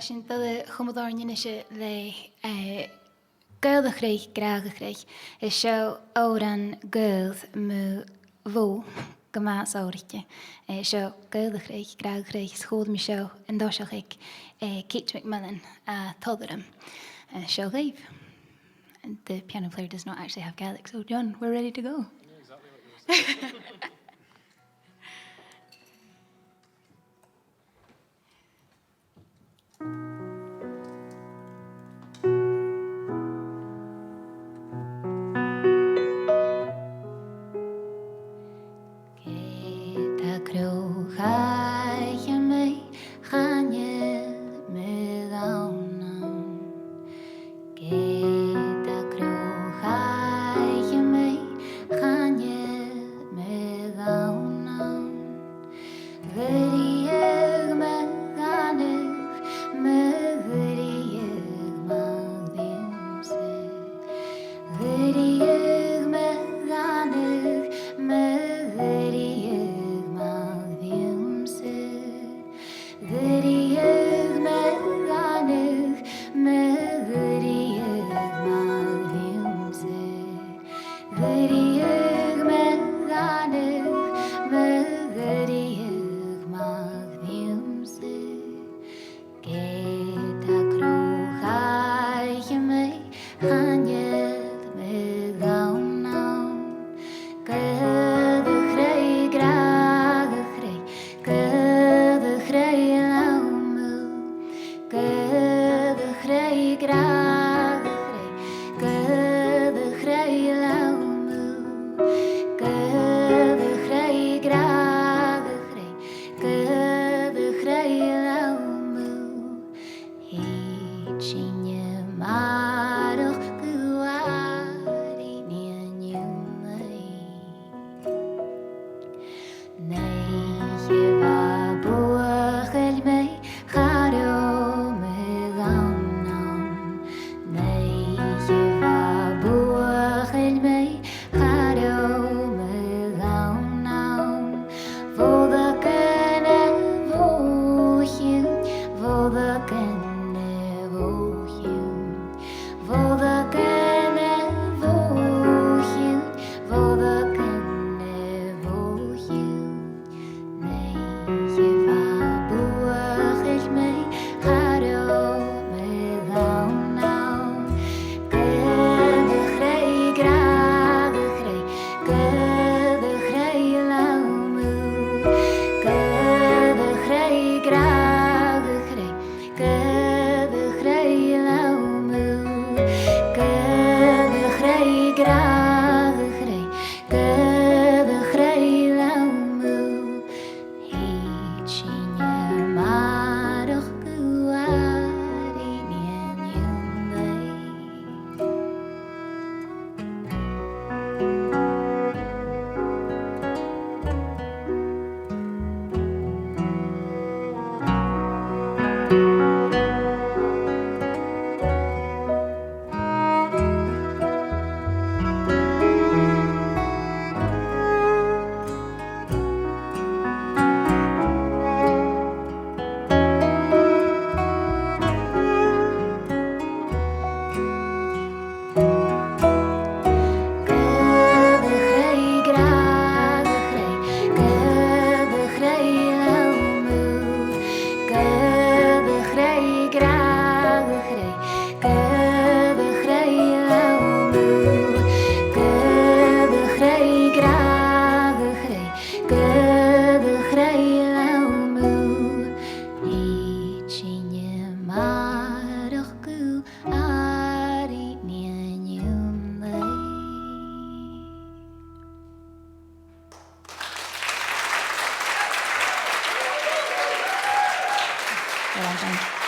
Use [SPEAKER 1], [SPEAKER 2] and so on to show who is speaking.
[SPEAKER 1] sin de chumadáin se le gailh réich graag réich is seo ó an gailh mu bhó go más áirite. Seo gailh réich graag réich schód mi seo an dáiseach ag Kate McMillan a Totherham. Seo Gabe. The piano player does not actually have Gaelic, so John, we're ready to go.
[SPEAKER 2] I knew exactly what you were saying.
[SPEAKER 1] Well done.